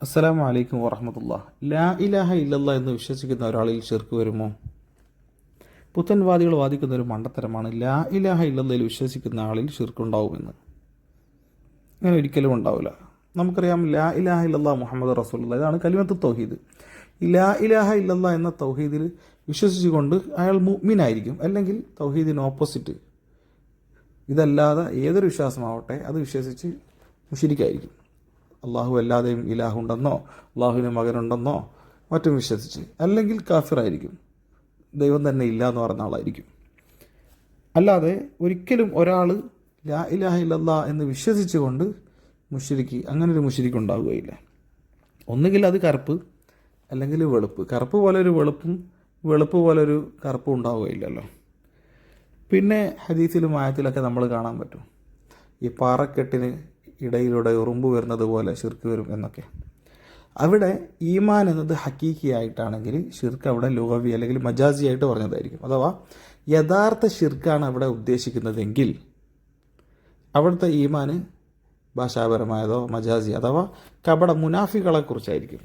അസ്സലാമു അലൈക്കും വറഹ്മത്തുള്ളാഹി. ലാ ഇലാഹ ഇല്ലല്ലാ എന്ന് വിശ്വസിക്കുന്ന ഒരാളിൽ ശിർക്ക് വരുമോ? പുത്തൻവാദികൾ വാദിക്കുന്ന ഒരു മണ്ടത്തരമാണ് ലാ ഇലാഹ ഇല്ലല്ലയിൽ വിശ്വസിക്കുന്ന ആളിൽ ശിർക്കുണ്ടാവുമെന്ന്. അങ്ങനെ ഒരിക്കലും ഉണ്ടാവില്ല. നമുക്കറിയാം ലാ ഇലാഹ ഇല്ലല്ലാ മുഹമ്മദ് റസൂലുള്ളാഹ്, ഇതാണ് കലിമത്ത് തൗഹീദ്. ഈ ലാ ഇലാഹ ഇല്ലല്ലാ എന്ന തൗഹീദിൽ വിശ്വസിച്ചുകൊണ്ട് അയാൾ മുഅ്മിനായിരിക്കും, അല്ലെങ്കിൽ തൗഹീദിന് ഓപ്പോസിറ്റ് ഇതല്ലാതെ ഏതൊരു വിശ്വാസമാവട്ടെ അത് വിശ്വസിച്ച് മുശ്രിക്കായിരിക്കും. അള്ളാഹു അല്ലാതെയും ഇലാഹുണ്ടെന്നോ അള്ളാഹുവിന് മകനുണ്ടെന്നോ മറ്റും വിശ്വസിച്ച്, അല്ലെങ്കിൽ കാഫിറായിരിക്കും, ദൈവം തന്നെ ഇല്ല എന്ന് പറഞ്ഞ ആളായിരിക്കും. അല്ലാതെ ഒരിക്കലും ഒരാൾ ലാ ഇലാഹ ഇല്ലല്ലാ എന്ന് വിശ്വസിച്ചുകൊണ്ട് മുശ്രിക്ക്, അങ്ങനൊരു മുശ്രിക്ക് ഉണ്ടാവുകയില്ല. ഒന്നുകിൽ അത് കറുപ്പ് അല്ലെങ്കിൽ വെളുപ്പ്. കറുപ്പ് പോലെ ഒരു വെളുപ്പും വെളുപ്പ് പോലെ ഒരു കറുപ്പും ഉണ്ടാവുകയില്ലല്ലോ. പിന്നെ ഹദീസിലും ആയത്തിലൊക്കെ നമ്മൾ കാണാൻ പറ്റും, ഈ പാറക്കെട്ടിന് ഇടയിലൂടെ ഉറുമ്പ് വരുന്നത് പോലെ ശിർക്ക് വരും എന്നൊക്കെ. അവിടെ ഈമാൻ എന്നത് ഹക്കീക്കിയായിട്ടാണെങ്കിൽ ഷിർക്ക് അവിടെ ലുഗവി അല്ലെങ്കിൽ മജാസി ആയിട്ട് പറഞ്ഞതായിരിക്കും. അഥവാ യഥാർത്ഥ ഷിർക്കാണ് അവിടെ ഉദ്ദേശിക്കുന്നതെങ്കിൽ അവിടുത്തെ ഈമാൻ ഭാഷാപരമായതോ മജാസി അഥവാ കപട മുനാഫികളെക്കുറിച്ചായിരിക്കും.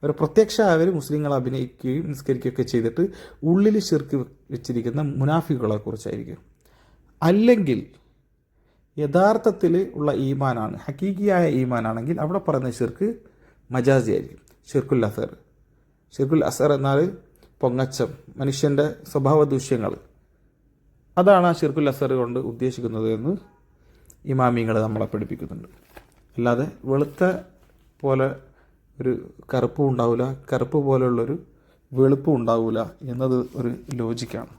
അവർ പ്രത്യക്ഷ അവർ മുസ്ലിങ്ങളെ അഭിനയിക്കുകയും നിസ്കരിക്കുകയൊക്കെ ചെയ്തിട്ട് ഉള്ളിൽ ഷിർക്ക് വെച്ചിരിക്കുന്ന മുനാഫികളെക്കുറിച്ചായിരിക്കും. അല്ലെങ്കിൽ യഥാർത്ഥത്തിൽ ഉള്ള ഈമാനാണ്, ഹക്കീക്കിയായ ഈമാനാണെങ്കിൽ അവിടെ പറയുന്ന ഷിർക്ക് മജാസി ആയിരിക്കും. ഷിർക്കുൽ അസർ. ഷിർക്കുൽ അസർ എന്നാൽ പൊങ്ങച്ചം, മനുഷ്യൻ്റെ സ്വഭാവ ദൂഷ്യങ്ങൾ, അതാണ് ആ ഷിർക്കുൽ അസർ കൊണ്ട് ഉദ്ദേശിക്കുന്നത് എന്ന് ഇമാമിങ്ങൾ നമ്മളെ പഠിപ്പിക്കുന്നുണ്ട്. അല്ലാതെ വെളുത്ത പോലെ ഒരു കറുപ്പും ഉണ്ടാവില്ല, കറുപ്പ് പോലെയുള്ളൊരു വെളുപ്പും ഉണ്ടാവില്ല എന്നത് ഒരു ലോജിക്കാണ്.